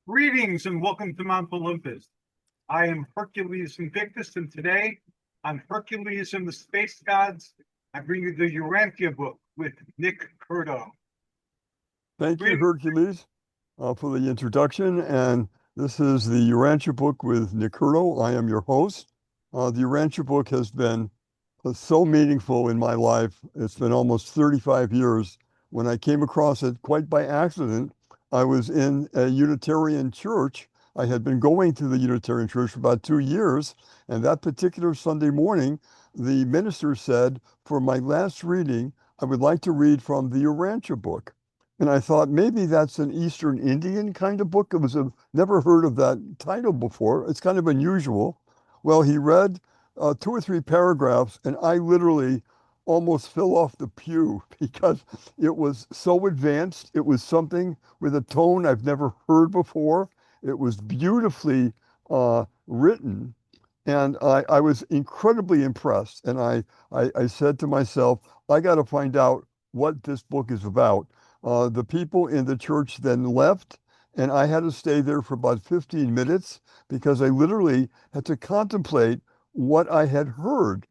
Greetings and welcome to Mount Olympus. I am Hercules Invictus, and today on Hercules and the Space Gods, I bring you the URANTIA book with Nick Curio. Thank you, Greetings. Hercules, for the introduction. And this is the URANTIA book with Nick Curio. I am your host. The URANTIA book has been so meaningful in my life. It's been almost 35 years. When I came across it quite by accident, I was in a Unitarian church. I had been going to the Unitarian church for about 2 years. And that particular Sunday morning, the minister said, for my last reading, I would like to read from the URANTIA book. And I thought maybe that's an Eastern Indian kind of book. It was never heard of that title before. It's kind of unusual. Well, he read two or three paragraphs, and I literally almost fell off the pew because it was so advanced. It was something with a tone I've never heard before. It was beautifully written, and I was incredibly impressed. And I said to myself, I got to find out what this book is about. The people in the church then left, and I had to stay there for about 15 minutes because I literally had to contemplate what I had heard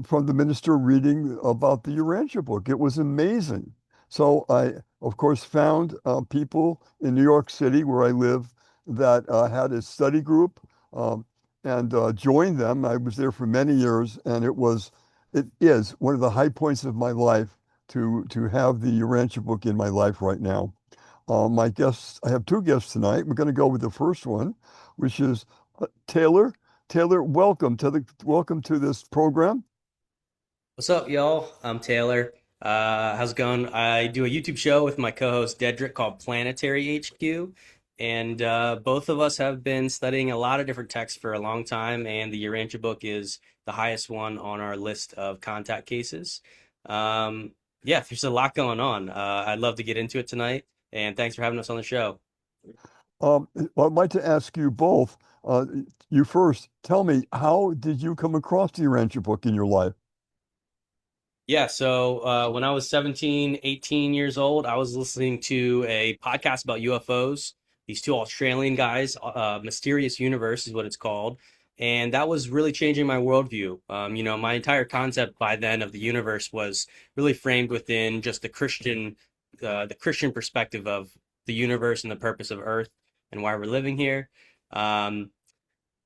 from the minister reading about the URANTIA book. It was amazing. So I, of course, found people in New York City where I live that had a study group and joined them. I was there for many years, and it is one of the high points of my life to have the URANTIA book in my life right now. My guests, I have two guests tonight. We're going to go with the first one, which is Taylor. Taylor, welcome to this program. What's up, y'all? I'm Taylor. How's it going? I do a YouTube show with my co-host Deadrick called Planetary HQ, and both of us have been studying a lot of different texts for a long time, and the Urantia book is the highest one on our list of contact cases. Um, yeah, there's a lot going on. I'd love to get into it tonight, and thanks for having us on the show. Well, I'd like to ask you both. You first, tell me, how did you come across the URANTIA book in your life? Yeah, so when I was 17, 18 years old, I was listening to a podcast about UFOs. These two Australian guys, Mysterious Universe is what it's called. And that was really changing my worldview. My entire concept by then of the universe was really framed within just the Christian perspective of the universe and the purpose of Earth and why we're living here. Um,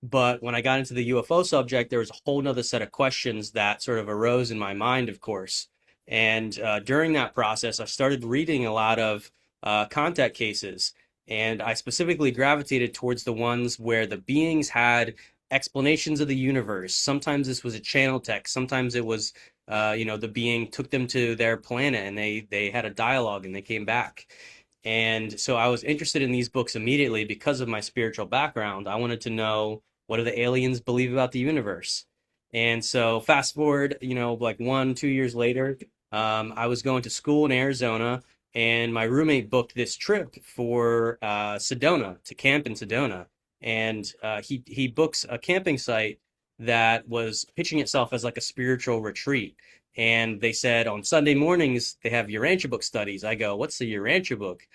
but when I got into the UFO subject, there was a whole nother set of questions that sort of arose in my mind, of course. And during that process, I started reading a lot of contact cases. And I specifically gravitated towards the ones where the beings had explanations of the universe. Sometimes this was a channel text. Sometimes it was, the being took them to their planet and they had a dialogue and they came back. And so I was interested in these books immediately because of my spiritual background. I wanted to know, what do the aliens believe about the universe? And so fast forward, like 1, 2 years later, I was going to school in Arizona, and my roommate booked this trip for Sedona to camp in Sedona. And he books a camping site that was pitching itself as like a spiritual retreat. And they said on Sunday mornings they have Urantia book studies. I go, what's the Urantia book?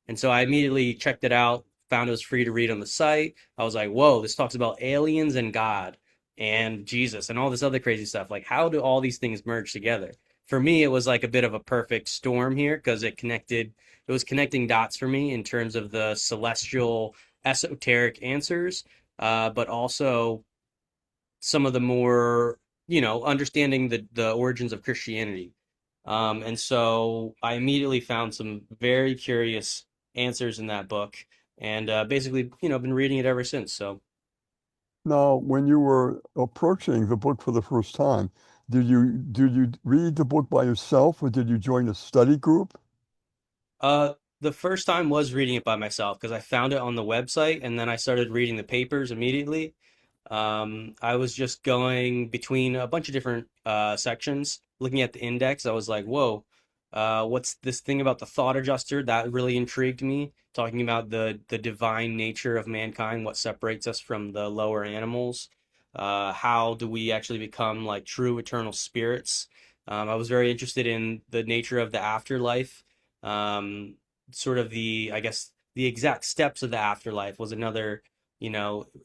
And so I immediately checked it out, found it was free to read on the site. I was like, whoa, this talks about aliens and God and Jesus and all this other crazy stuff. Like, how do all these things merge together? For me, it was like a bit of a perfect storm here because it was connecting dots for me in terms of the celestial, esoteric answers, but also some of the more, understanding the origins of Christianity. And so I immediately found some very curious answers in that book, and basically, been reading it ever since. So, Now, when you were approaching the book for the first time, did you read the book by yourself or did you join a study group? uh, the first time was reading it by myself because I found it on the website, and then I started reading the papers immediately. I was just going between a bunch of different sections, looking at the index. I was like, whoa, what's this thing about the thought adjuster? That really intrigued me, talking about the divine nature of mankind, what separates us from the lower animals. How do we actually become like true eternal spirits? I was very interested in the nature of the afterlife, um, sort of I guess, the exact steps of the afterlife was another,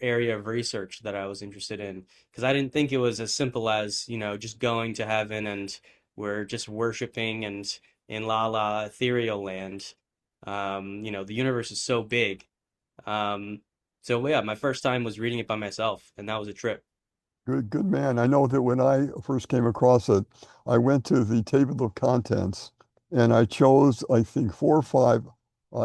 area of research that I was interested in because I didn't think it was as simple as, just going to heaven and we're just worshiping and in la la ethereal land. The universe is so big. Um, so yeah, my first time was reading it by myself, and that was a trip. Good man. I know that when I first came across it, I went to the table of contents and I chose, I think, 4 or 5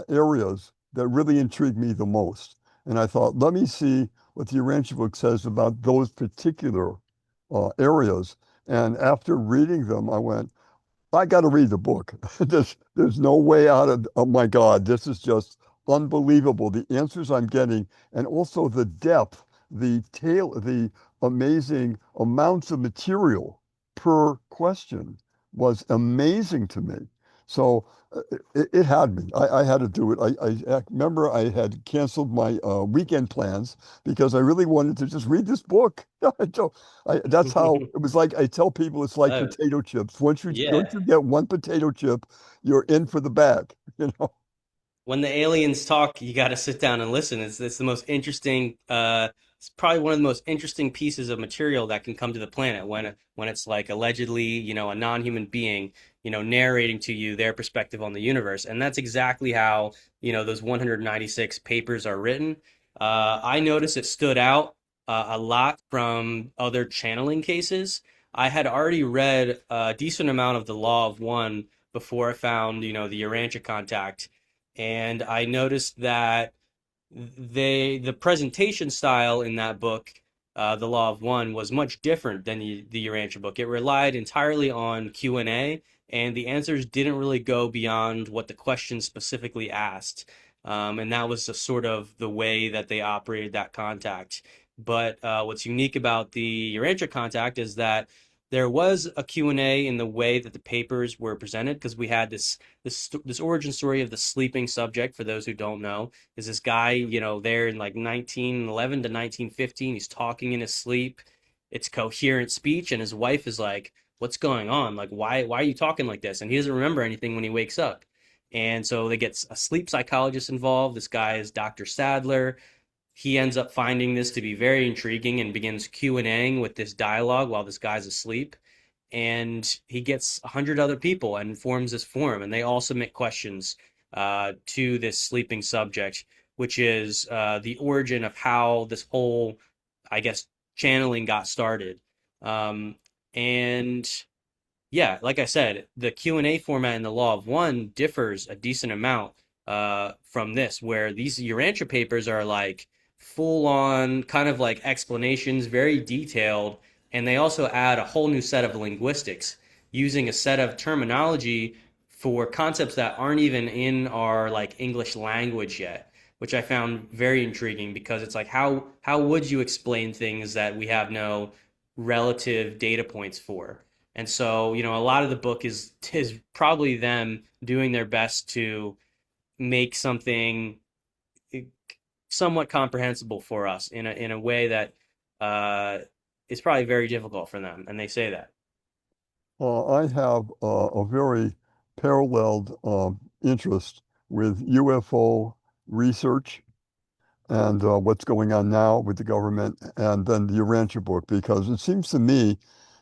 areas that really intrigued me the most. And I thought, let me see what the Urantia book says about those particular areas. And after reading them, I went, I got to read the book. There's no way out of, oh my God, this is just unbelievable. The answers I'm getting, and also the depth, the amazing amounts of material per question was amazing to me. So it had me. I had to do it. I remember I had canceled my weekend plans because I really wanted to just read this book. That's how it was like. I tell people it's like Oh, potato chips. Once yeah. you get one potato chip, you're in for the bag, you know. When the aliens talk, you got to sit down and listen. It's the most interesting. It's probably one of the most interesting pieces of material that can come to the planet when it's like allegedly, a non-human being, narrating to you their perspective on the universe, and that's exactly how those 196 papers are written. I noticed it stood out a lot from other channeling cases. I had already read a decent amount of the Law of One before I found, the Urantia contact, and I noticed that the presentation style in that book, The Law of One, was much different than the Urantia book. It relied entirely on Q&A, and the answers didn't really go beyond what the question specifically asked. And that was the sort of the way that they operated that contact. But what's unique about the Urantia contact is that there was a Q&A in the way that the papers were presented because we had this origin story of the sleeping subject. For those who don't know, is this guy, there in like 1911 to 1915. He's talking in his sleep. It's coherent speech, and his wife is like, "What's going on? Like, why are you talking like this?" And he doesn't remember anything when he wakes up. And so they get a sleep psychologist involved. This guy is Dr. Sadler. He ends up finding this to be very intriguing and begins Q&Aing with this dialogue while this guy's asleep. And he gets 100 other people and forms this forum, and they all submit questions to this sleeping subject, which is the origin of how this whole, I guess, channeling got started. And yeah, like I said, the Q&A format in the Law of One differs a decent amount from this, where these Urantia papers are like full on kind of like explanations, very detailed, and they also add a whole new set of linguistics using a set of terminology for concepts that aren't even in our like English language yet, which I found very intriguing because it's like how would you explain things that we have no relative data points for? And so, a lot of the book is probably them doing their best to make something somewhat comprehensible for us in a way that uh, is probably very difficult for them, and they say that. I have a very paralleled interest with UFO research and what's going on now with the government, and then the Urantia book, because it seems to me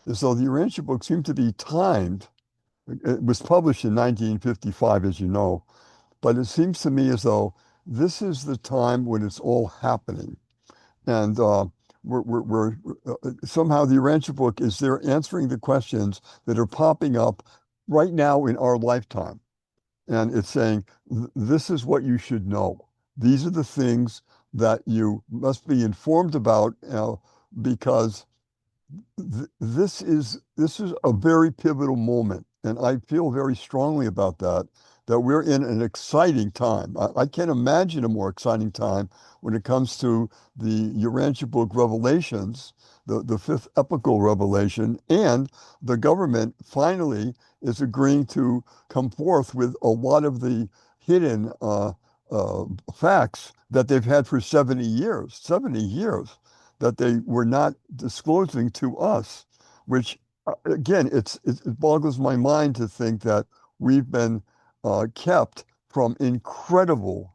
as though the Urantia book seemed to be timed. It was published in 1955, as you know, but it seems to me as though this is the time when it's all happening. And somehow the Urantia book is there answering the questions that are popping up right now in our lifetime. And it's saying, this is what you should know. These are the things that you must be informed about, because this is a very pivotal moment, and I feel very strongly about that. That we're in an exciting time. I can't imagine a more exciting time when it comes to the Urantia book revelations, the fifth epical revelation, and the government finally is agreeing to come forth with a lot of the hidden facts that they've had for 70 years that they were not disclosing to us, which again, it boggles my mind to think that we've been kept from incredible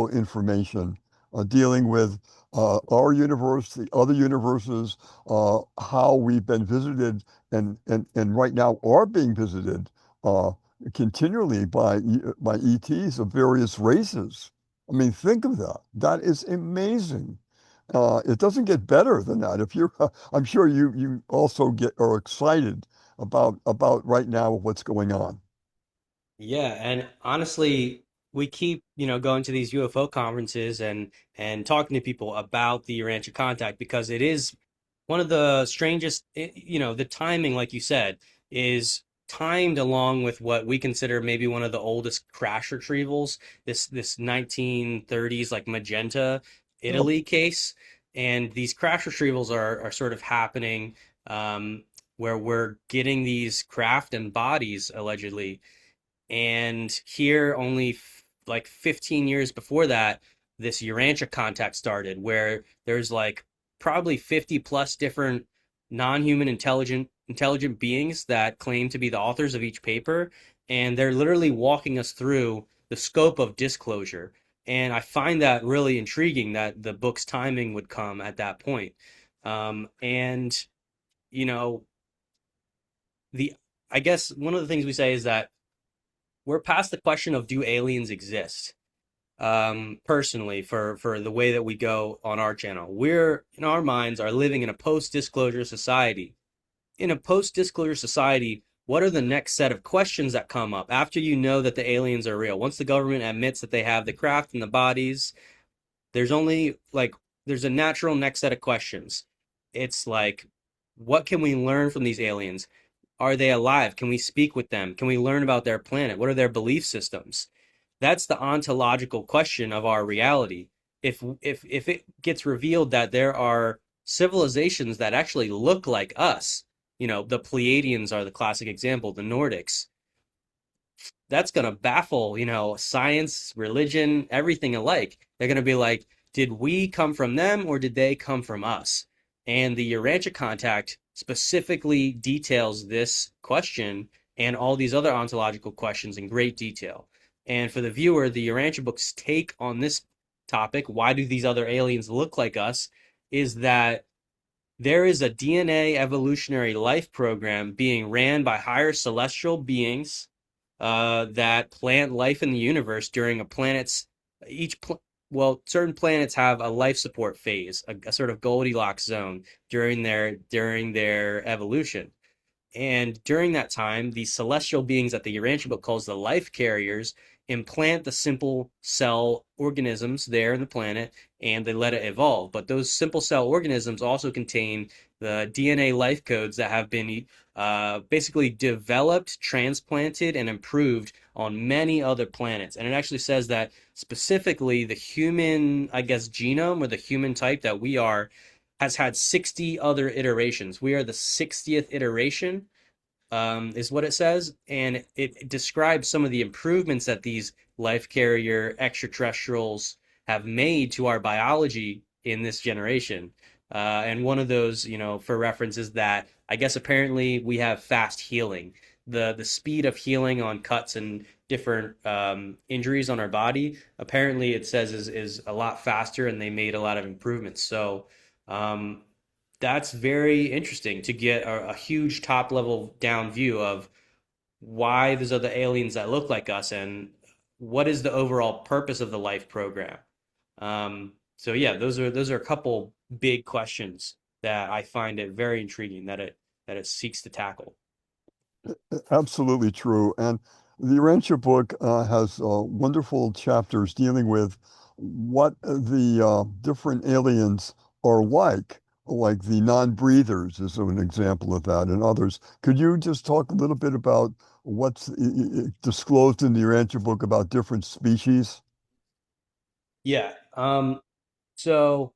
information dealing with our universe, the other universes, how we've been visited and right now are being visited uh, continually by ETs of various races. I mean, think of that. That is amazing. It doesn't get better than that. If you're, I'm sure you also are excited about right now what's going on. Yeah, and honestly, we keep, going to these UFO conferences and talking to people about the Urantia contact because it is one of the strangest, the timing, like you said, is timed along with what we consider maybe one of the oldest crash retrievals, this 1930s like Magenta, Yep. Italy case. And these crash retrievals are sort of happening where we're getting these craft and bodies allegedly and here, only like 15 years before that, this Urantia contact started, where there's like probably 50 plus different non-human intelligent beings that claim to be the authors of each paper, and they're literally walking us through the scope of disclosure. And I find that really intriguing that the book's timing would come at that point. And you know, the I guess one of the things we say is that we're past the question of do aliens exist. Personally, for the way that we go on our channel, we're in our minds are living in a post-disclosure society. In a post-disclosure society, what are the next set of questions that come up after you know that the aliens are real? Once the government admits that they have the craft and the bodies, there's only like there's a natural next set of questions. It's like, what can we learn from these aliens? Are they alive? Can we speak with them? Can we learn about their planet? What are their belief systems? That's the ontological question of our reality. If it gets revealed that there are civilizations that actually look like us, the Pleiadians are the classic example, the Nordics, that's going to baffle, science, religion, everything alike. They're going to be like, did we come from them or did they come from us? And the Urantia contact specifically details this question and all these other ontological questions in great detail. And for the viewer, the Urantia book's take on this topic, why do these other aliens look like us, is that there is a DNA evolutionary life program being ran by higher celestial beings that plant life in the universe during a planet's each pl well, certain planets have a life support phase, a sort of Goldilocks zone during their evolution. And during that time, these celestial beings that the Urantia book calls the life carriers implant the simple cell organisms there in the planet and they let it evolve. But those simple cell organisms also contain the DNA life codes that have been basically developed, transplanted, and improved on many other planets. And it actually says that specifically the human, I guess, genome or the human type that we are has had 60 other iterations. We are the 60th iteration, is what it says. And it describes some of the improvements that these life carrier extraterrestrials have made to our biology in this generation. And one of those, for reference, is that I guess apparently we have fast healing. The speed of healing on cuts and different injuries on our body, apparently it says is a lot faster, and they made a lot of improvements. So um, that's very interesting to get a huge top level down view of why there's other aliens that look like us and what is the overall purpose of the life program. So yeah, those are a couple big questions that I find it very intriguing that it seeks to tackle. Absolutely true. And the Urantia book has wonderful chapters dealing with what the different aliens are like the non-breathers is an example of that, and others. Could you just talk a little bit about what's disclosed in the Urantia book about different species? Yeah. So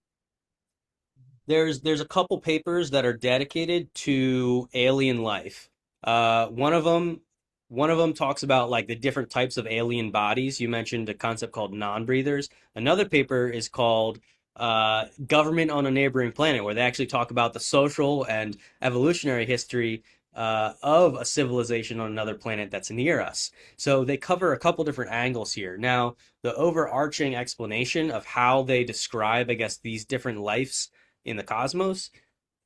there's a couple papers that are dedicated to alien life. One of them talks about like the different types of alien bodies. You mentioned a concept called non-breathers. Another paper is called Government on a Neighboring Planet, where they actually talk about the social and evolutionary history of a civilization on another planet that's near us. So they cover a couple different angles here. Now, the overarching explanation of how they describe, I guess, these different lives in the cosmos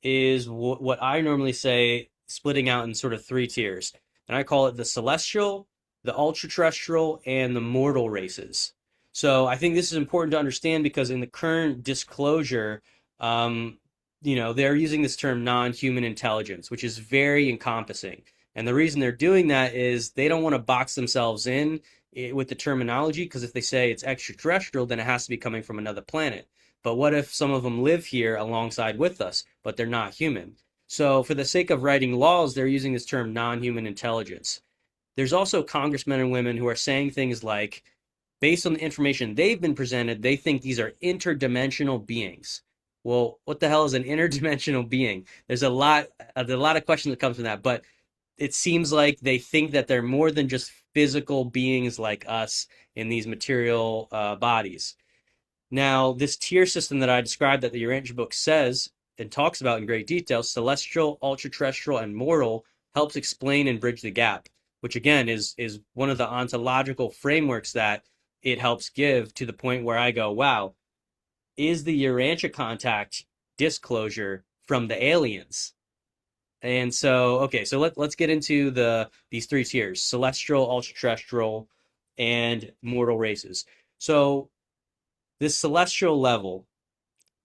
is what I normally say, splitting out in sort of three tiers. And I call it the celestial, the ultra terrestrial, and the mortal races. So I think this is important to understand because in the current disclosure, um, they're using this term non-human intelligence, which is very encompassing. And the reason they're doing that is they don't want to box themselves in with the terminology, because if they say it's extraterrestrial, then it has to be coming from another planet. But what if some of them live here alongside with us, but they're not human? So, for the sake of writing laws, they're using this term non human intelligence. There's also congressmen and women who are saying things like, based on the information they've been presented, they think these are interdimensional beings. Well, what the hell is an interdimensional being? There's a lot of questions that comes from that, but it seems like they think that they're more than just physical beings like us in these material bodies. Now, this tier system that I described that the Urantia book says and talks about in great detail, celestial, ultra-terrestrial, and mortal, helps explain and bridge the gap, which again is one of the ontological frameworks that it helps give to the point where I go, wow, is the Urantia contact disclosure from the aliens? And so, okay, so let's get into these three tiers: celestial, ultra-terrestrial, and mortal races. So this celestial level,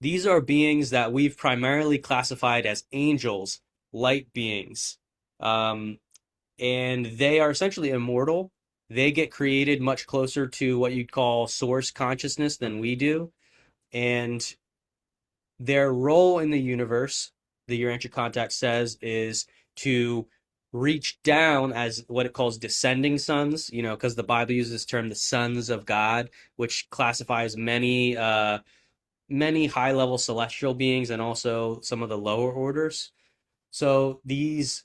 these are beings that we've primarily classified as angels, light beings. Um, and they are essentially immortal. They get created much closer to what you'd call source consciousness than we do. And their role in the universe, the Urantia contact says, is to reach down as what it calls descending sons, because the Bible uses this term, the sons of God, which classifies many high level celestial beings and also some of the lower orders. So these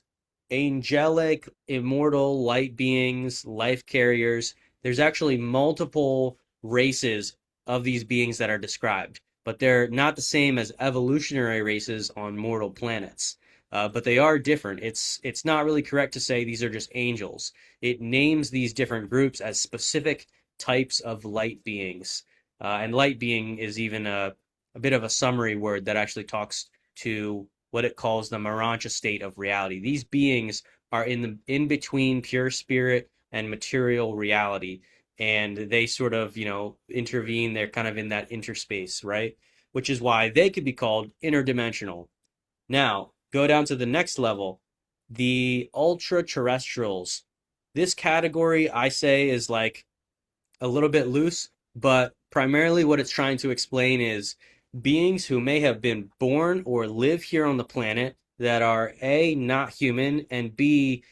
angelic, immortal light beings, life carriers, there's actually multiple races of these beings that are described, but they're not the same as evolutionary races on mortal planets. But they are different. It's not really correct to say these are just angels. It names these different groups as specific types of light beings. And light being is even a bit of a summary word that actually talks to what it calls the Urantia state of reality. These beings are in between pure spirit and material reality, and they sort of intervene. They're kind of in that interspace, right? Which is why they could be called interdimensional. Now, go down to the next level, the ultra terrestrials. This category, I say, is like a little bit loose, but primarily what it's trying to explain is beings who may have been born or live here on the planet that are A, not human, and B,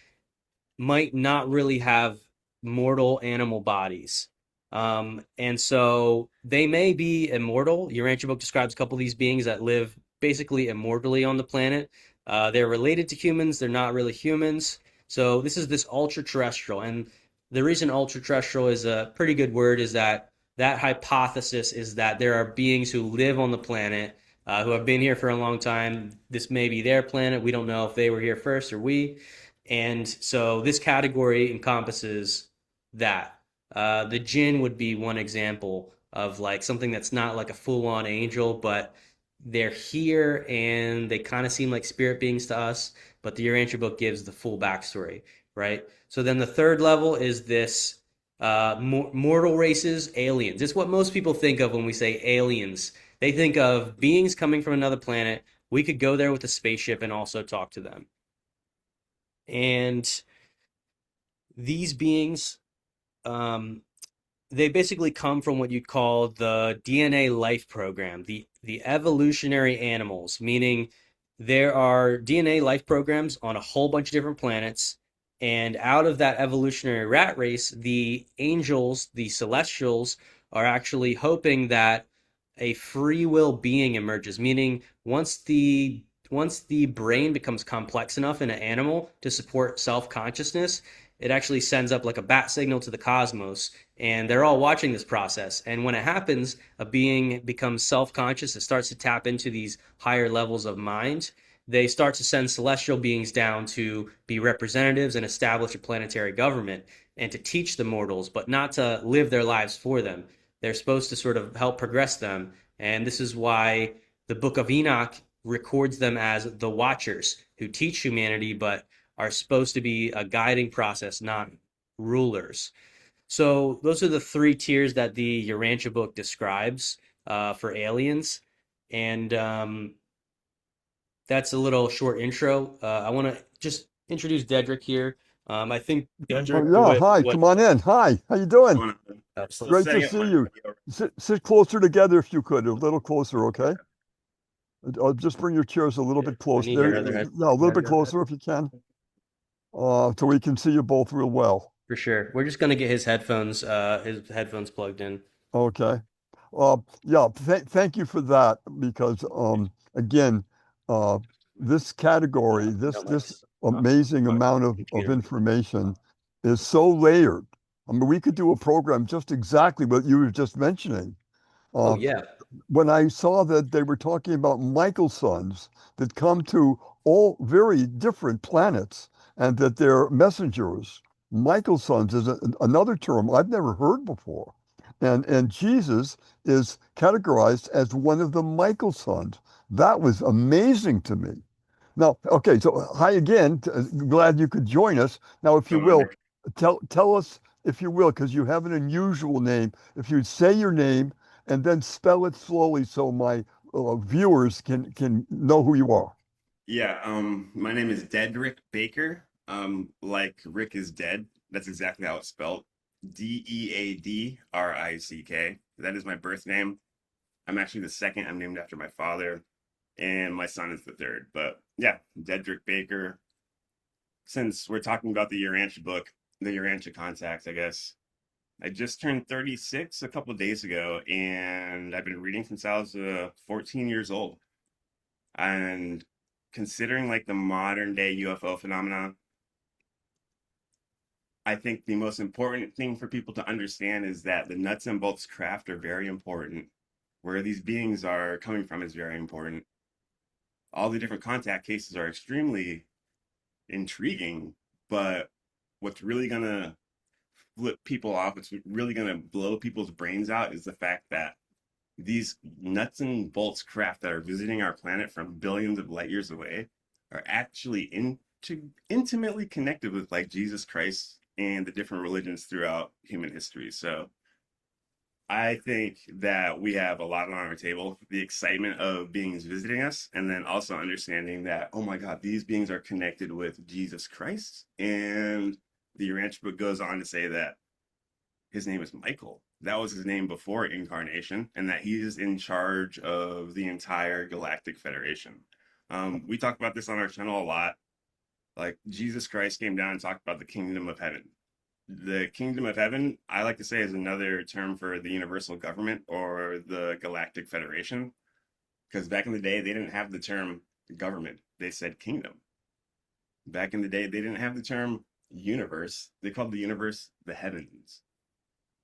might not really have mortal animal bodies. And so they may be immortal. Urantia book describes a couple of these beings that live basically immortally on the planet. They're related to humans, they're not really humans. So this ultra terrestrial. And the reason ultra terrestrial is a pretty good word is that hypothesis is that there are beings who live on the planet who have been here for a long time. This may be their planet. We don't know if they were here first or we. And so this category encompasses that. The jinn would be one example of like something that's not like a full-on angel, but they're here and they kind of seem like spirit beings to us, but the Urantia book gives the full backstory, right? So then the third level is this mortal races, aliens. It's what most people think of when we say aliens. They think of beings coming from another planet. We could go there with a spaceship and also talk to them. And these beings, um, they basically come from what you'd call the DNA life program, the evolutionary animals, meaning there are DNA life programs on a whole bunch of different planets. And out of that evolutionary rat race, the angels, the celestials, are actually hoping that a free will being emerges, meaning once the brain becomes complex enough in an animal to support self-consciousness, it actually sends up like a bat signal to the cosmos, and they're all watching this process. And when it happens, a being becomes self-conscious, it starts to tap into these higher levels of mind, they start to send celestial beings down to be representatives and establish a planetary government and to teach the mortals, but not to live their lives for them. They're supposed to sort of help progress them. And this is why the Book of Enoch records them as the Watchers who teach humanity, but are supposed to be a guiding process, not rulers. So those are the three tiers that the Urantia book describes for aliens. And that's a little short intro. I want to just introduce Deadrick here. I think Oh Deadrick, yeah, what hi, what come on in. Hi, how you doing? absolutely. Great to see you. Sit closer together if you could, a little closer, okay? I'll just bring your chairs a little bit I closer. need There, another head yeah, a little bit closer if you can, so we can see you both real well. for sure. We're just gonna get his headphones plugged in. Okay. Yeah, thank you for that because again, uh, this category, this amazing amount of information is so layered. I mean, we could do a program just exactly what you were just mentioning. Oh Uh, yeah. when I saw that they were talking about Michael sons that come to all very different planets and that they're messengers. Michael sons is another term I've never heard before. And Jesus is categorized as one of the Michael sons. That was amazing to me. Now, okay, so hi again. Glad you could join us. Now, if you will, tell us, if you will, because you have an unusual name, if you'd say your name and then spell it slowly so my viewers can know who you are. Yeah, my name is Deadrick Baker. Like Rick is dead. That's exactly how it's spelled. Deadrick. That is my birth name. I'm actually the second. I'm named after my father, and my son is the third. But yeah, Deadrick Baker. Since we're talking about the Urantia book, the Urantia contacts, I guess. I just turned 36 a couple of days ago, and I've been reading since I was 14 years old. And considering like the modern day UFO phenomena, I think the most important thing for people to understand is that the nuts and bolts craft are very important. Where these beings are coming from is very important. All the different contact cases are extremely intriguing, but what's really gonna flip people off, what's really gonna blow people's brains out is the fact that these nuts and bolts craft that are visiting our planet from billions of light years away are actually intimately connected with like Jesus Christ and the different religions throughout human history. So I think that we have a lot on our table. The excitement of beings visiting us, and then also understanding that, oh my God, these beings are connected with Jesus Christ. And the Urantia book goes on to say that his name is Michael. That was his name before incarnation, and that he is in charge of the entire Galactic Federation. We talk about this on our channel a lot. Like Jesus Christ came down and talked about the kingdom of heaven. The kingdom of heaven, I like to say, is another term for the universal government or the Galactic Federation. Because back in the day, they didn't have the term government, they said kingdom. Back in the day, they didn't have the term universe, they called the universe the heavens.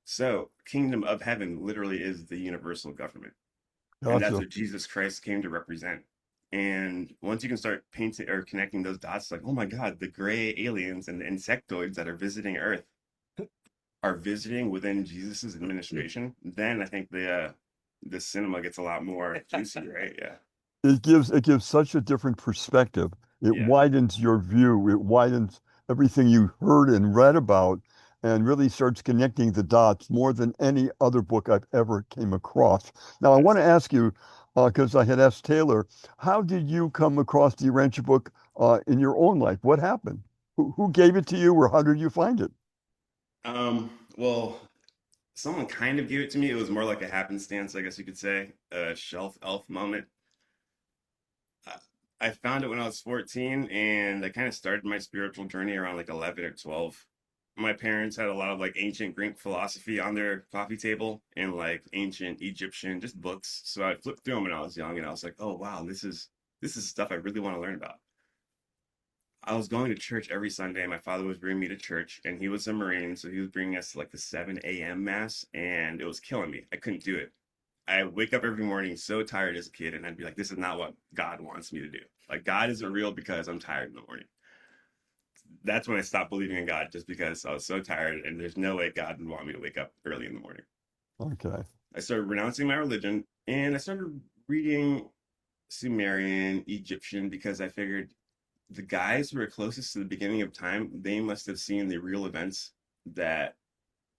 So, kingdom of heaven literally is the universal government. And that's Gotcha. what Jesus Christ came to represent. And once you can start painting or connecting those dots, like, oh my God, the gray aliens and the insectoids that are visiting Earth are visiting within Jesus's administration, then I think the cinema gets a lot more juicy, right? Yeah. It gives such a different perspective. It Yeah. widens your view. It widens everything you heard and read about, and really starts connecting the dots more than any other book I've ever came across. Now, I want to ask you, because I had asked Taylor, how did you come across the Urantia book in your own life? What happened? Who gave it to you, or how did you find it? Well, someone kind of gave it to me. It was more like a happenstance, I guess you could say, a shelf elf moment. I I found it when I was 14, and I kind of started my spiritual journey around like 11 or 12. My parents had a lot of like ancient Greek philosophy on their coffee table and like ancient Egyptian just books. So I flipped through them when I was young, and I was like, "Oh wow, this is stuff I really want to learn about." I was going to church every Sunday. My father was bringing me to church, and he was a Marine, so he was bringing us to like the 7 a.m. mass, and it was killing me. I couldn't do it. I wake up every morning so tired as a kid, and I'd be like, this is not what God wants me to do. Like, God isn't real because I'm tired in the morning. That's when I stopped believing in God, just because I was so tired, and there's no way God would want me to wake up early in the morning. Okay. I started renouncing my religion, and I started reading Sumerian, Egyptian, because I figured the guys who were closest to the beginning of time, they must have seen the real events that,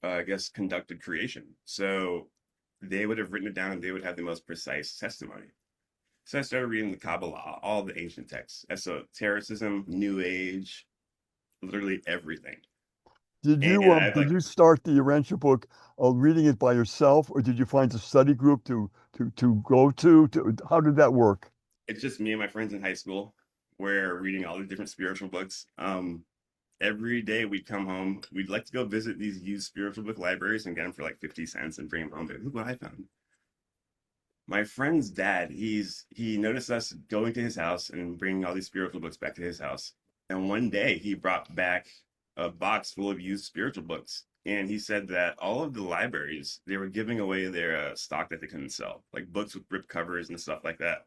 I guess, conducted creation. So they would have written it down and they would have the most precise testimony. So I started reading the Kabbalah, all the ancient texts, esotericism, New Age, literally everything. And I've Did like, you start the Urantia book reading it by yourself, or did you find a study group to go to? How did that work? it's just me and my friends in high school. We're reading all the different spiritual books. Every day we'd come home. We'd like to go visit these used spiritual book libraries and get them for like 50 cents and bring them home. But look what I found. My friend's dad, he noticed us going to his house and bringing all these spiritual books back to his house. And one day he brought back a box full of used spiritual books. And he said that all of the libraries, they were giving away their stock that they couldn't sell, like books with ripped covers and stuff like that.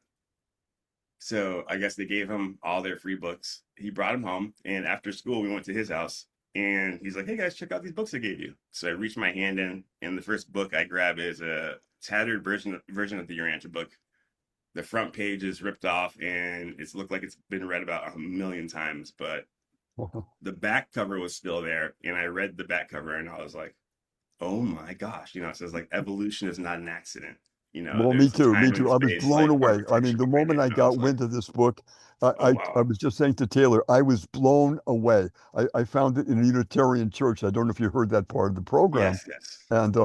So I guess they gave him all their free books. He brought them home, and after school, we went to his house, and he's like, "Hey guys, check out these books I gave you." So I reached my hand in, and the first book I grab is a tattered version of the Urantia book. The front page is ripped off, and it's looked like it's been read about a million times, but the back cover was still there, and I read the back cover, and I was like, "Oh my gosh!" It says like evolution is not an accident. Well, me There's too. Me time and too. I was space, blown like away. I mean, architecture the behind moment it. I And I was got like, wind of this book, I, "Oh I wow." was just saying to Taylor, I was blown away. I found it in a Unitarian church. I don't know if you heard that part of the program. Yes, yes. And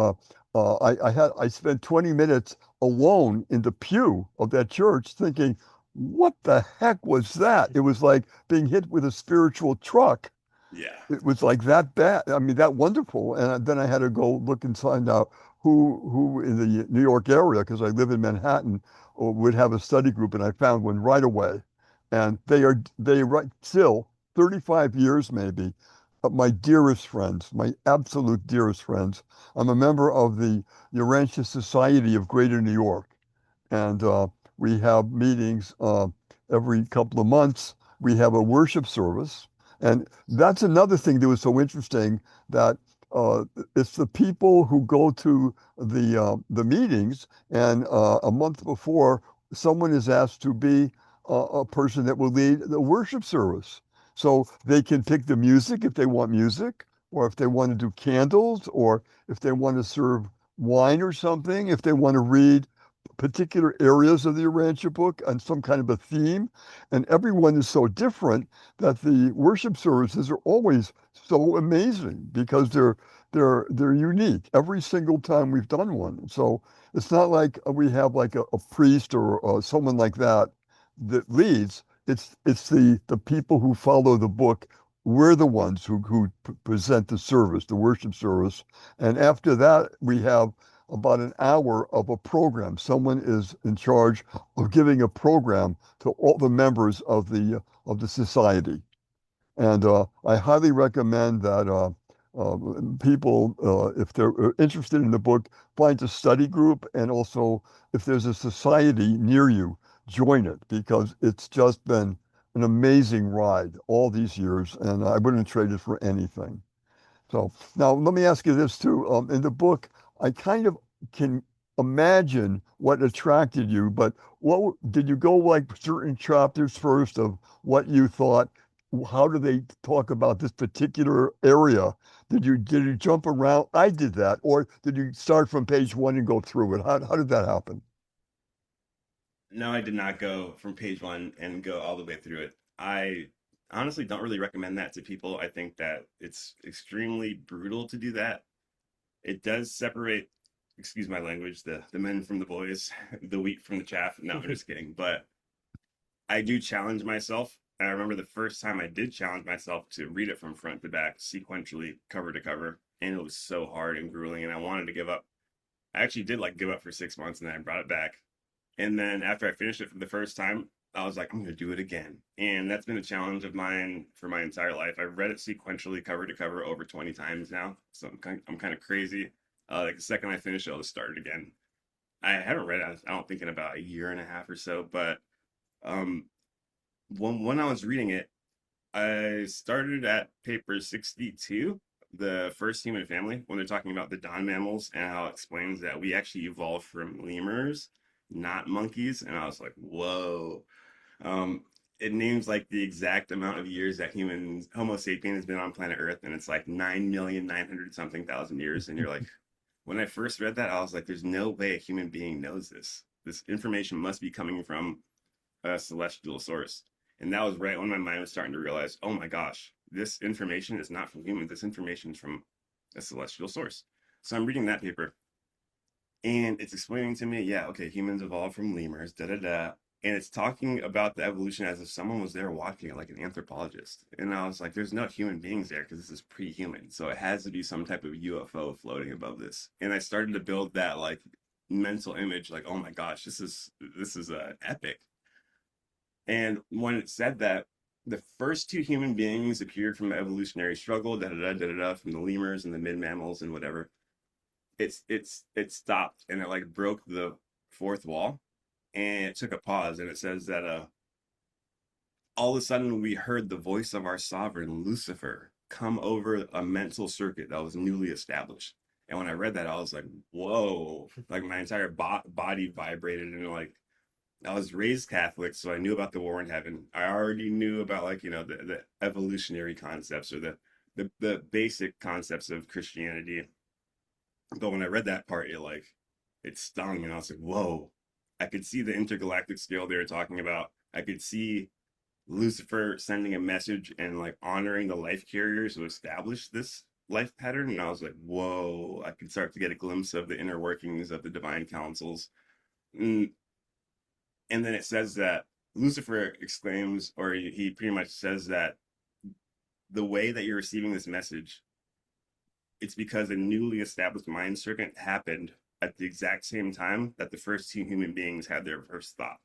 I spent 20 minutes alone in the pew of that church thinking, what the heck was that? It was like being hit with a spiritual truck. Yeah. It was like that bad. I mean, that wonderful. And then I had to go look and find out who in the New York area, because I live in Manhattan, would have a study group, and I found one right away. And they right still 35 years maybe, my dearest friends, my absolute dearest friends. I'm a member of the Urantia Society of Greater New York, and we have meetings every couple of months. We have a worship service, and that's another thing that was so interesting, that uh, it's the people who go to the meetings, and a month before, someone is asked to be a person that will lead the worship service. So they can pick the music if they want music, or if they want to do candles, or if they want to serve wine or something, if they want to read particular areas of the Urantia book on some kind of a theme. And everyone is so different that the worship services are always so amazing, because they're unique every single time we've done one. So it's not like we have like a priest or someone like that that leads. It's the people who follow the book. We're the ones who present the service, the worship service. And after that, we have about an hour of a program. Someone is in charge of giving a program to all the members of the society. And I highly recommend that people, if they're interested in the book, find a study group, and also if there's a society near you, join it, because it's just been an amazing ride all these years, and I wouldn't trade it for anything. So now let me ask you this too. In the book, I kind of can imagine what attracted you, but did you go like certain chapters first of what you thought? How do they talk about this particular area? Did you jump around? I did that, or did you start from page one and go through it? How did that happen? No, I did not go from page one and go all the way through it. I honestly don't really recommend that to people. I think that it's extremely brutal to do that. It does separate, excuse my language, the men from the boys, the wheat from the chaff. No, I'm just kidding. But I do challenge myself. And I remember the first time I did challenge myself to read it from front to back, sequentially, cover to cover. And it was so hard and grueling, and I wanted to give up. I actually did like give up for 6 months, and then I brought it back. And then after I finished it for the first time, I was like, I'm going to do it again. And that's been a challenge of mine for my entire life. I've read it sequentially, cover to cover, over 20 times now. So I'm kind of crazy. Like the second I finish it, I'll just start it again. I haven't read it, I don't think in about a year and a half or so, but um, when I was reading it, I started at paper 62, the first human family, when they're talking about the Don mammals and how it explains that we actually evolved from lemurs, not monkeys. And I was like, whoa. Um, it names like the exact amount of years that humans, Homo sapien, has been on planet Earth, and it's like 9,900 something thousand years. And you're like, when I first read that, I was like, there's no way a human being knows this. This information must be coming from a celestial source. And that was right when my mind was starting to realize, oh my gosh, this information is not from humans. This information is from a celestial source. So I'm reading that paper and it's explaining to me, yeah, okay, humans evolved from lemurs, da da da. And it's talking about the evolution as if someone was there watching it, like an anthropologist. And I was like, there's no human beings there because this is pre-human. So it has to be some type of UFO floating above this. And I started to build that like mental image, like, oh my gosh, this is epic. And when it said that, the first two human beings appeared from the evolutionary struggle, da da da da da, from the lemurs and the mid mammals and whatever. It stopped and it like broke the fourth wall, and it took a pause, and it says that all of a sudden we heard the voice of our sovereign Lucifer come over a mental circuit that was newly established. And when I read that, I was like, whoa, like my entire body vibrated, and like I was raised Catholic, so I knew about the war in heaven. I already knew about like, the evolutionary concepts or the basic concepts of Christianity. But when I read that part, it stung, and I was like, whoa. I could see the intergalactic scale they were talking about. I could see Lucifer sending a message and like honoring the life carriers who established this life pattern. And I was like, whoa, I could start to get a glimpse of the inner workings of the divine councils. And and then it says that Lucifer exclaims, or he pretty much says that the way that you're receiving this message, it's because a newly established mind circuit happened at the exact same time that the first two human beings had their first thought.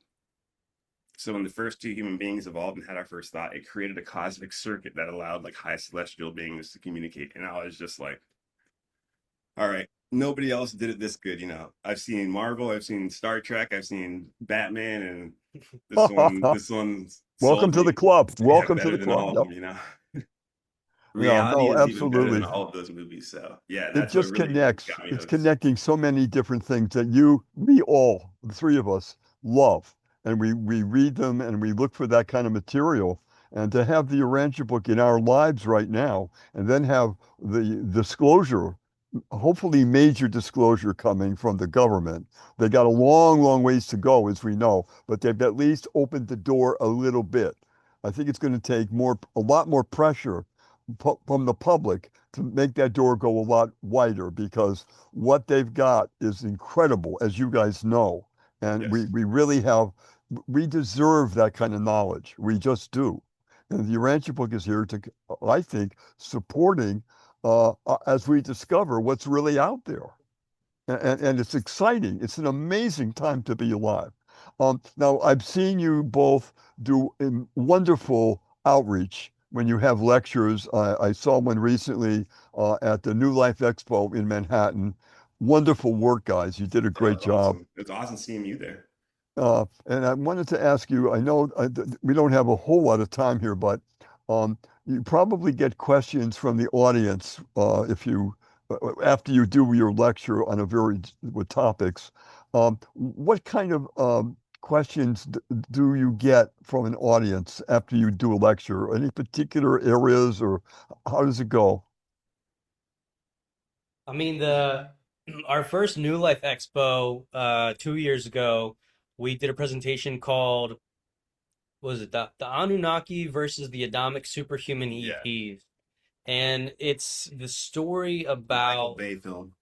So when the first two human beings evolved and had our first thought, it created a cosmic circuit that allowed like high celestial beings to communicate. And I was just like, all right, nobody else did it this good. I've seen Marvel, I've seen Star Trek, I've seen Batman, and this one Welcome sold to the me. club. Yeah, Welcome to better the than club. all of Yep. them. Yeah, Reality no, is even better than absolutely. all of those movies. So yeah, It that's what just really connects. got me It's hooked. connecting so many different things that we all, the three of us, love. And we read them and we look for that kind of material. And to have the Urantia book in our lives right now, and then have the disclosure, hopefully major disclosure coming from the government. They got a long, long ways to go, as we know, but they've at least opened the door a little bit. I think it's going to take a lot more pressure from the public to make that door go a lot wider, because what they've got is incredible, as you guys know. And we, Yes. we really have, we deserve that kind of knowledge. We just do. And the Urantia book is here to, I think, supporting as we discover what's really out there. And it's exciting. It's an amazing time to be alive. Now, I've seen you both do wonderful outreach when you have lectures. I saw one recently at the New Life Expo in Manhattan. Wonderful work, guys. You did a That great was job. awesome. It's awesome seeing you there. And I wanted to ask you, I know we don't have a whole lot of time here, but um, you probably get questions from the audience if you, after you do your lecture on with topics. What kind of questions do you get from an audience after you do a lecture? Any particular areas, or how does it go? I mean, the our first New Life Expo 2 years ago, we did a presentation called, what was it, the Anunnaki versus the Adamic Superhuman Yeah. ETs. And it's the story Michael about Bay film.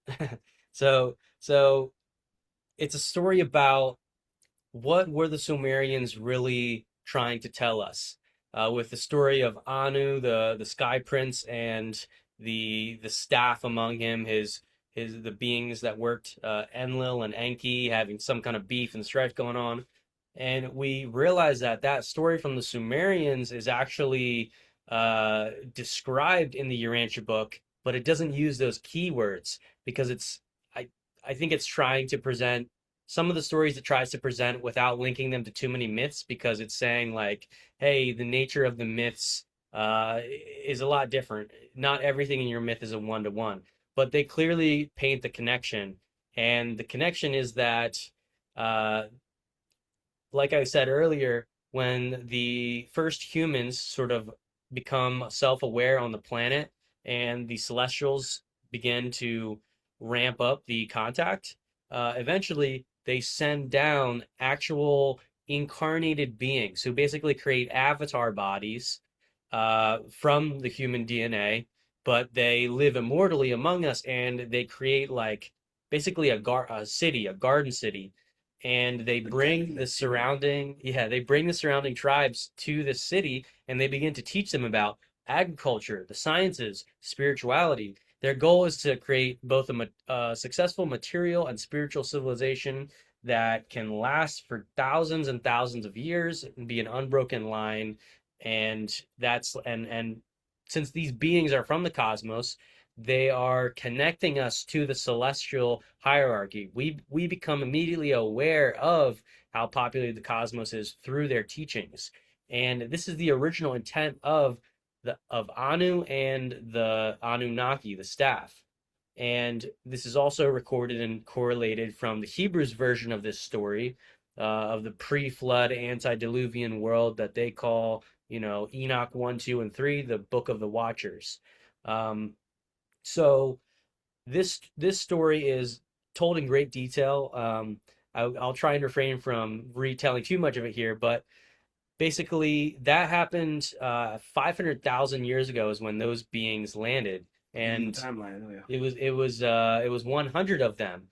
so it's a story about what were the Sumerians really trying to tell us? With the story of Anu, the Sky Prince, and the staff among him, his the beings that worked, Enlil and Enki, having some kind of beef and strife going on. And we realize that that story from the Sumerians is actually described in the Urantia book, but it doesn't use those keywords because I think it's trying to present some of the stories it tries to present without linking them to too many myths, because it's saying like, hey, the nature of the myths is a lot different. Not everything in your myth is a one-to-one, but they clearly paint the connection. And the connection is that, uh, like I said earlier, when the first humans sort of become self-aware on the planet and the Celestials begin to ramp up the contact, eventually they send down actual incarnated beings who basically create avatar bodies from the human DNA, but they live immortally among us, and they create like basically a city, a garden city, and they bring the surrounding, yeah, they bring the surrounding tribes to this city, and they begin to teach them about agriculture, the sciences, spirituality. Their goal is to create both a successful material and spiritual civilization that can last for thousands and thousands of years and be an unbroken line. And since these beings are from the cosmos, they are connecting us to the celestial hierarchy. We become immediately aware of how populated the cosmos is through their teachings. And this is the original intent of the of Anu and the Anunnaki, the staff. And this is also recorded and correlated from the Hebrews version of this story, of the pre-flood antediluvian world that they call, Enoch 1, 2, and 3, the Book of the Watchers. So this story is told in great detail. I'll try and refrain from retelling too much of it here, but basically that happened 500,000 years ago is when those beings landed, and Timeline, oh yeah. it was 100 of them,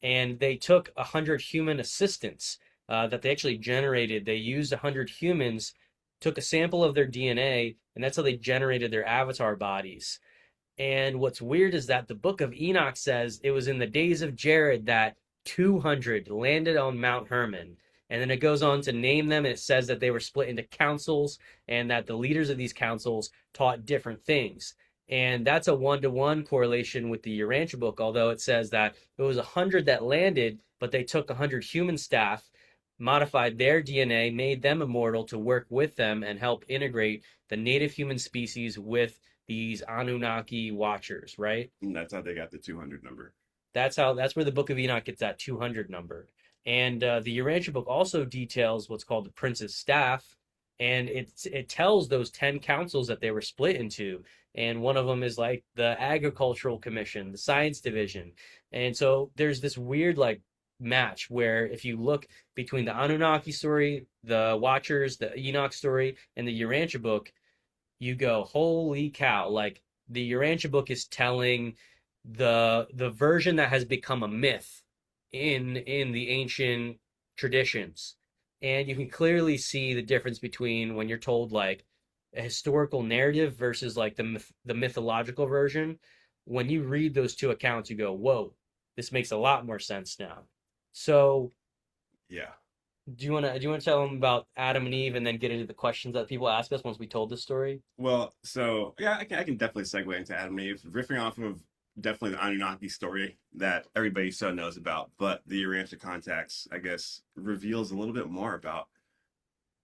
and they took 100 human assistants that they actually generated. They used 100 humans, took a sample of their DNA, and that's how they generated their avatar bodies. And what's weird is that the book of Enoch says it was in the days of Jared that 200 landed on Mount Hermon. And then it goes on to name them, and it says that they were split into councils and that the leaders of these councils taught different things. And that's a one-to-one correlation with the Urantia book, although it says that it was 100 that landed, but they took 100 human staff, modified their DNA, made them immortal to work with them and help integrate the native human species with these Anunnaki watchers, right? And that's how they got the 200 number. That's where the Book of Enoch gets that 200 number. And the Urantia book also details what's called the Prince's Staff, and it tells those 10 councils that they were split into. And one of them is like the Agricultural Commission, the Science Division. And so there's this weird like match where if you look between the Anunnaki story, the Watchers, the Enoch story, and the Urantia book, you go, holy cow! Like the Urantia book is telling the version that has become a myth in the ancient traditions, and you can clearly see the difference between when you're told like a historical narrative versus like the mythological version. When you read those two accounts, you go, whoa, this makes a lot more sense now. So Yeah. do you want to tell them about Adam and Eve and then get into the questions that people ask us once we told this story? Well, so yeah, I can definitely segue into Adam and Eve, riffing off of definitely the Anunnaki story that everybody so knows about, but the Urantia contacts, I guess, reveals a little bit more about.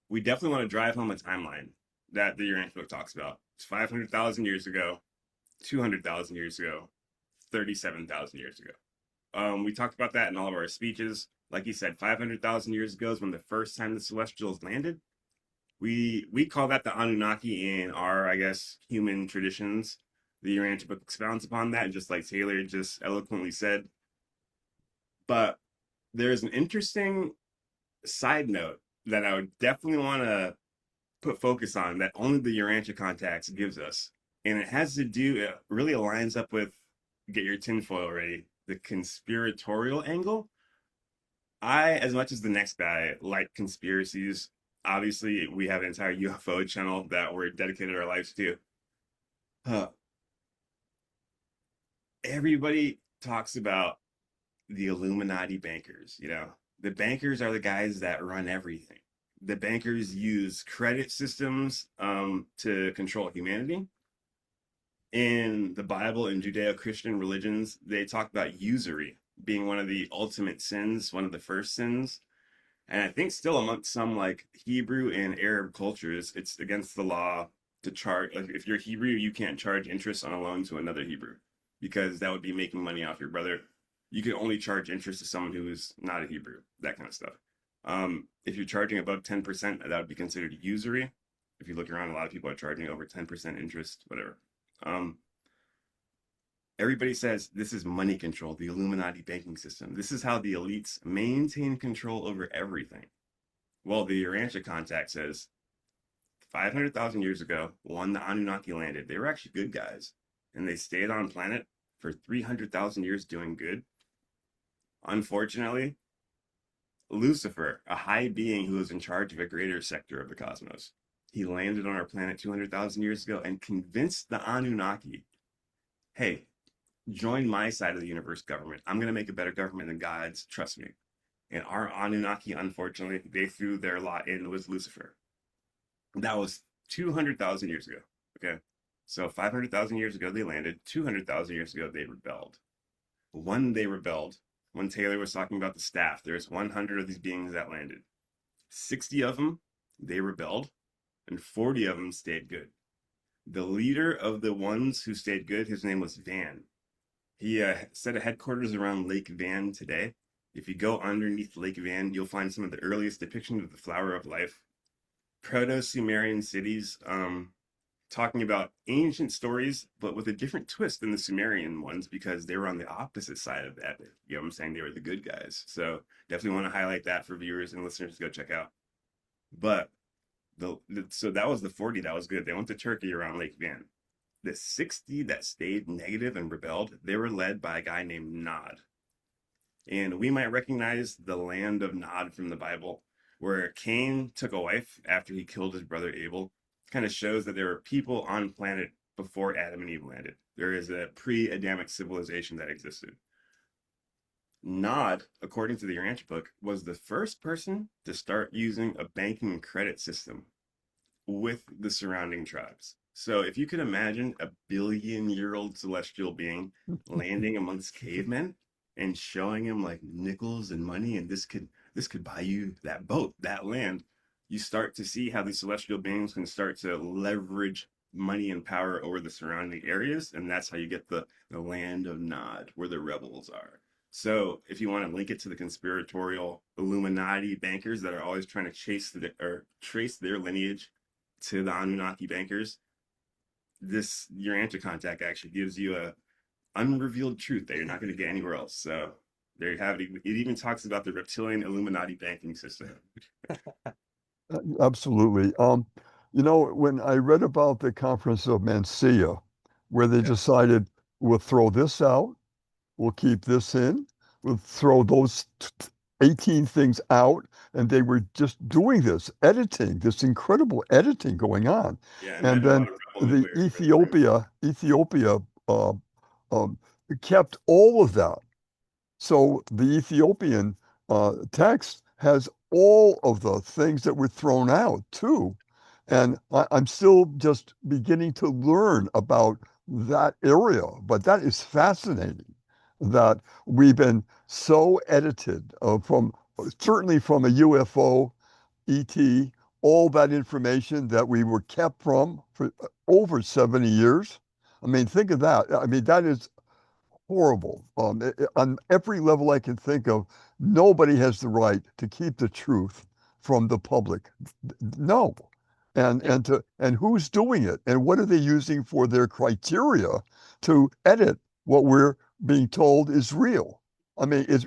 We definitely want to drive home a timeline that the Urantia book talks about. It's 500,000 years ago, 200,000 years ago, 37,000 years ago. We talked about that in all of our speeches. Like you said, 500,000 years ago is when the first time the Celestials landed. We call that the Anunnaki in our, I guess, human traditions. The Urantia book expounds upon that, just like Taylor just eloquently said. But there's an interesting side note that I would definitely want to put focus on that only the Urantia contacts gives us. And it has to do, it really aligns up with, get your tinfoil ready, the conspiratorial angle. I, as much as the next guy, like conspiracies. Obviously, we have an entire UFO channel that we're dedicated our lives to. Everybody talks about the Illuminati bankers. The bankers are the guys that run everything. The bankers use credit systems to control humanity. In the Bible and Judeo-Christian religions, they talk about usury. being one of the ultimate sins, one of the first sins. And I think still amongst some like Hebrew and Arab cultures, it's against the law to charge. Like if you're Hebrew, you can't charge interest on a loan to another Hebrew because that would be making money off your brother. You can only charge interest to someone who is not a Hebrew, that kind of stuff. If you're charging above 10%, that would be considered usury. If you look around, a lot of people are charging over 10% interest, whatever. Everybody says this is money control, the Illuminati banking system. This is how the elites maintain control over everything. Well, the URANTIA contact says 500,000 years ago, when the Anunnaki landed, they were actually good guys. And they stayed on planet for 300,000 years doing good. Unfortunately, Lucifer, a high being who was in charge of a greater sector of the cosmos, he landed on our planet 200,000 years ago and convinced the Anunnaki, hey, join my side of the universe government. I'm going to make a better government than God's. Trust me. And our Anunnaki, unfortunately, they threw their lot in with Lucifer. That was 200,000 years ago. Okay. So 500,000 years ago, they landed. 200,000 years ago, they rebelled. When they rebelled, when Taylor was talking about the staff, there's 100 of these beings that landed. 60 of them, they rebelled, and 40 of them stayed good. The leader of the ones who stayed good, his name was Van. He set a headquarters around Lake Van today. If you go underneath Lake Van, you'll find some of the earliest depictions of the flower of life. Proto-Sumerian cities, talking about ancient stories, but with a different twist than the Sumerian ones because they were on the opposite side of that. You know what I'm saying? They were the good guys. So definitely want to highlight that for viewers and listeners to go check out. But so that was the 40 that was good. They went to Turkey around Lake Van. The 60 that stayed negative and rebelled, they were led by a guy named Nod. And we might recognize the land of Nod from the Bible, where Cain took a wife after he killed his brother Abel. Kind of shows that there were people on planet before Adam and Eve landed. There is a pre-Adamic civilization that existed. Nod, according to the URANTIA book, was the first person to start using a banking and credit system with the surrounding tribes. So if you could imagine a billion-year-old celestial being landing amongst cavemen and showing him like nickels and money, and this could buy you that boat, that land, you start to see how these celestial beings can start to leverage money and power over the surrounding areas, and that's how you get the land of Nod, where the rebels are. So if you want to link it to the conspiratorial Illuminati bankers that are always trying to trace their lineage to the Anunnaki bankers, this URANTIA contact actually gives you a unrevealed truth that you're not going to get anywhere else. So there you have it. It even talks about the reptilian Illuminati banking system. Absolutely. You know, when I read about the Conference of Nicaea, where they decided we'll throw this out, we'll keep this in, we'll throw those 18 things out, and they were just doing this editing, this incredible editing going on. Yeah, and then the Ethiopia kept all of that. So the Ethiopian text has all of the things that were thrown out too. And I'm still just beginning to learn about that area, but that is fascinating that we've been so edited certainly from a UFO, ET, all that information that we were kept from for over 70 years. I mean, think of that. I mean, that is horrible. On every level I can think of, nobody has the right to keep the truth from the public. No. And who's doing it? And what are they using for their criteria to edit what we're being told is real? I mean, it's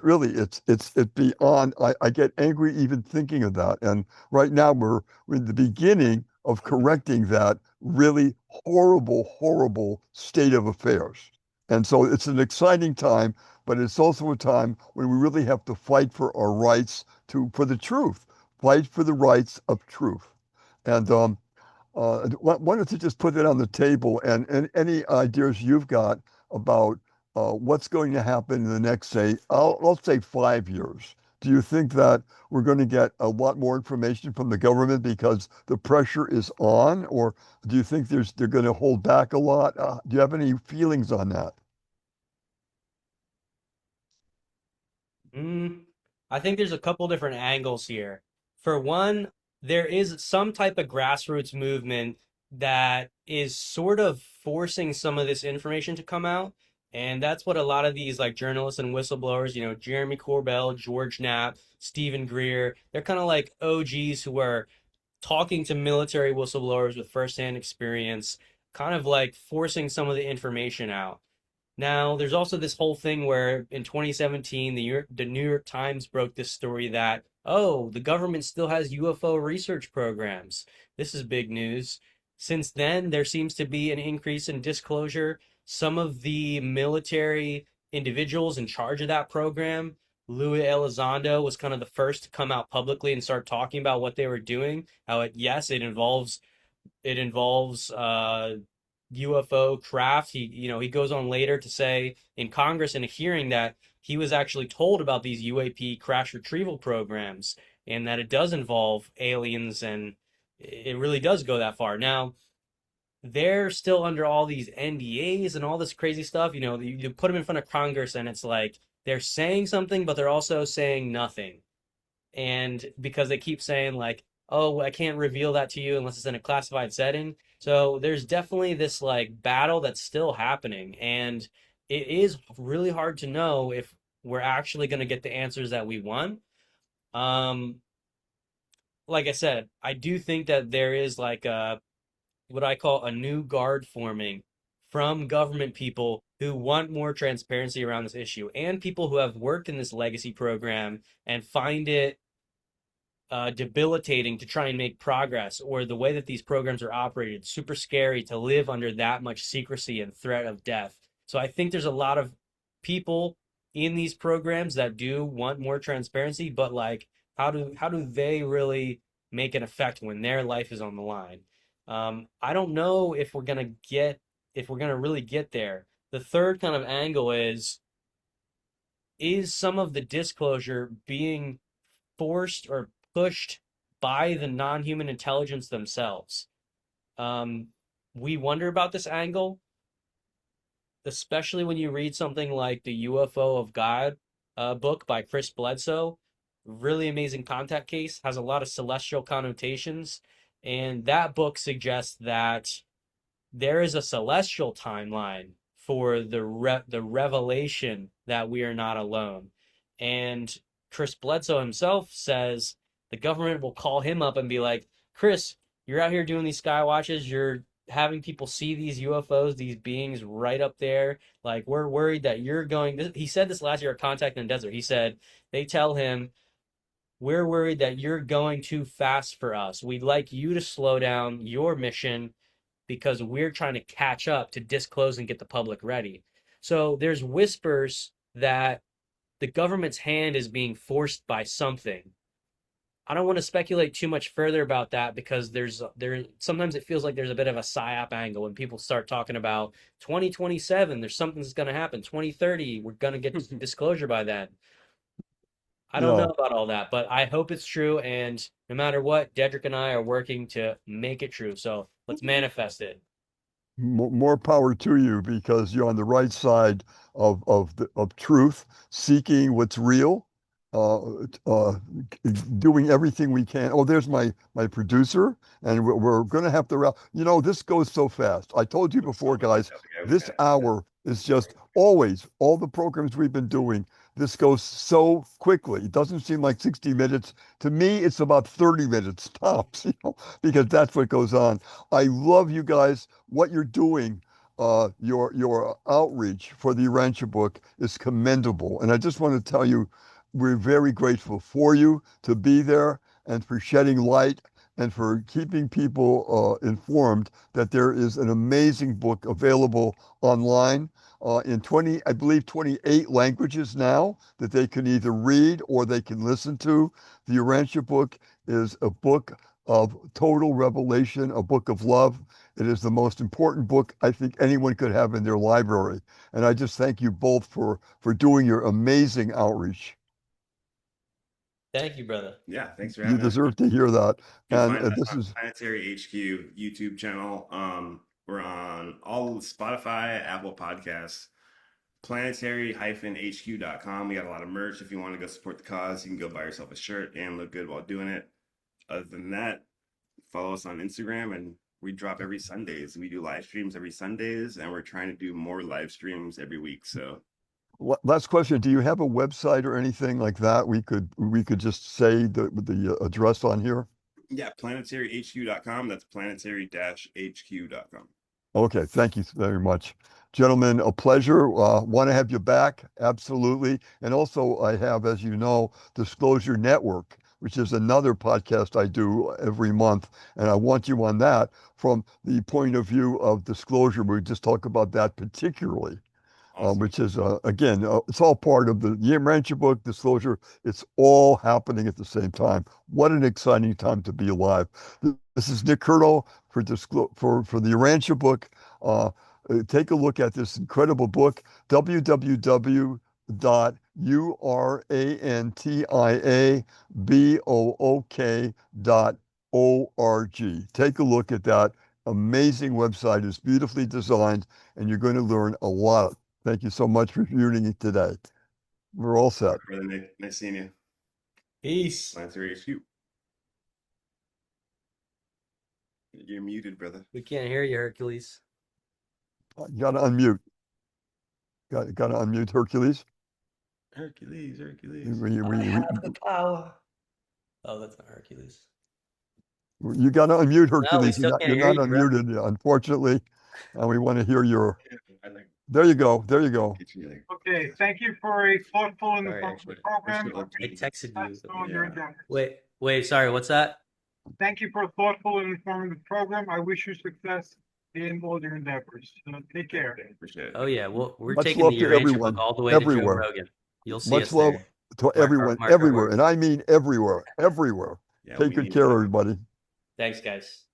beyond. I get angry even thinking of that. And right now we're in the beginning of correcting that really horrible, horrible state of affairs. And so it's an exciting time, but it's also a time when we really have to fight for our rights for the truth, fight for the rights of truth. And wanted to just put that on the table, and any ideas you've got about what's going to happen in the next, say, I'll say 5 years. Do you think that we're going to get a lot more information from the government because the pressure is on, or do you think they're going to hold back a lot? Do you have any feelings on that? Mm, I think there's a couple different angles here. For one, there is some type of grassroots movement that is sort of forcing some of this information to come out. And that's what a lot of these like journalists and whistleblowers, Jeremy Corbell, George Knapp, Stephen Greer, they're kind of like OGs who are talking to military whistleblowers with firsthand experience, kind of like forcing some of the information out. Now, there's also this whole thing where in 2017, the New York Times broke this story that, oh, the government still has UFO research programs. This is big news. Since then, there seems to be an increase in disclosure. Some of the military individuals in charge of that program, Louis Elizondo, was kind of the first to come out publicly and start talking about what they were doing. How yes, it involves UFO craft. He goes on later to say in Congress in a hearing that he was actually told about these UAP crash retrieval programs and that it does involve aliens and it really does go that far. Now, they're still under all these NDAs and all this crazy stuff. You put them in front of Congress and it's like they're saying something, but they're also saying nothing. And because they keep saying like, oh, I can't reveal that to you unless it's in a classified setting. So there's definitely this like battle that's still happening, and it is really hard to know if we're actually going to get the answers that we want. um like I said, I do think that there is like a what I call a new guard forming from government people who want more transparency around this issue, and people who have worked in this legacy program and find it debilitating to try and make progress, or the way that these programs are operated, super scary to live under that much secrecy and threat of death. So I think there's a lot of people in these programs that do want more transparency, but like, how do they really make an effect when their life is on the line? I don't know if we're gonna really get there. The third kind of angle is some of the disclosure being forced or pushed by the non-human intelligence themselves. Um, we wonder about this angle, especially when you read something like the UFO of God book by Chris Bledsoe. Really amazing contact case, has a lot of celestial connotations, and that book suggests that there is a celestial timeline for the revelation that we are not alone. And Chris Bledsoe himself says the government will call him up and be like, Chris, you're out here doing these sky watches. You're having people see these UFOs, these beings right up there. Like, we're worried that you're going. He said this last year at Contact in the Desert. He said they tell him, we're worried that you're going too fast for us. We'd like you to slow down your mission because we're trying to catch up to disclose and get the public ready. So there's whispers that the government's hand is being forced by something. I don't want to speculate too much further about that because there sometimes it feels like there's a bit of a psyop angle when people start talking about 2027, there's something that's going to happen, 2030, we're going to get disclosure by then. I don't know Yeah, about all that, but I hope it's true. And no matter what, Dedrick and I are working to make it true. So let's manifest it. more power to you because you're on the right side of truth, seeking what's real, doing everything we can. Oh, there's my producer, and we're going to have to wrap. This goes so fast. I told you before, guys, this hour is just always all the programs we've been doing. This goes so quickly. It doesn't seem like 60 minutes. To me, it's about 30 minutes tops, because that's what goes on. I love you guys. What you're doing, your outreach for the Urantia book is commendable. And I just want to tell you, we're very grateful for you to be there and for shedding light and for keeping people informed that there is an amazing book available online in 20, I believe 28 languages now that they can either read or they can listen to. The Urantia book is a book of total revelation, a book of love. It is the most important book I think anyone could have in their library. And I just thank you both for doing your amazing outreach. Thank you, brother. Yeah, thanks for You having us. deserve to hear that. You can And find us this on is Planetary HQ YouTube channel. We're on all Spotify, Apple Podcasts, planetary-hq.com. We got a lot of merch. If you want to go support the cause, you can go buy yourself a shirt and look good while doing it. Other than that, follow us on Instagram, and we drop every Sundays. We do live streams every Sundays, and we're trying to do more live streams every week. So Last question. Do you have a website or anything like that? We could just say the address on here. yeah, planetaryhq.com. That's planetary-hq.com. Okay, thank you very much. Gentlemen, a pleasure. Want to have you back, absolutely. And also I have, as you know, Disclosure Network, which is another podcast I do every month. And I want you on that from the point of view of disclosure. We just talk about that particularly. Awesome. Which is, again, it's all part of the URANTIA book, disclosure. It's all happening at the same time. What an exciting time to be alive. This is Nick Curio for the URANTIA book. Take a look at this incredible book, www.urantiabook.org. Take a look at that amazing website. It's beautifully designed, and you're going to learn a lot. Thank you so much for viewing it today. We're all set. Brother Nick, nice seeing you. Peace. Planetary HQ. You're muted, brother. We can't hear you, Hercules. You got to unmute. Got to unmute Hercules. Hercules. I have the power. Oh, that's not Hercules. You got to unmute Hercules. still can't You're hear not you, bro. unmuted, unfortunately. And we want to hear your. There you go. There you go. Okay, thank you for a thoughtful and Sorry, informative program. I texted That's you. on your agenda. Wait, sorry, what's that? Thank you for a thoughtful and informative program. I wish you success in all your endeavors. Take care. Appreciate it. Oh yeah, well, we're Much taking love the to URANTIA everyone, book all the way to Joe everywhere. Rogan. You'll see Much us love there. to Mark everyone, our everywhere. words. And I mean everywhere, everywhere. Yeah, Take we good need care, that. everybody. Thanks, guys.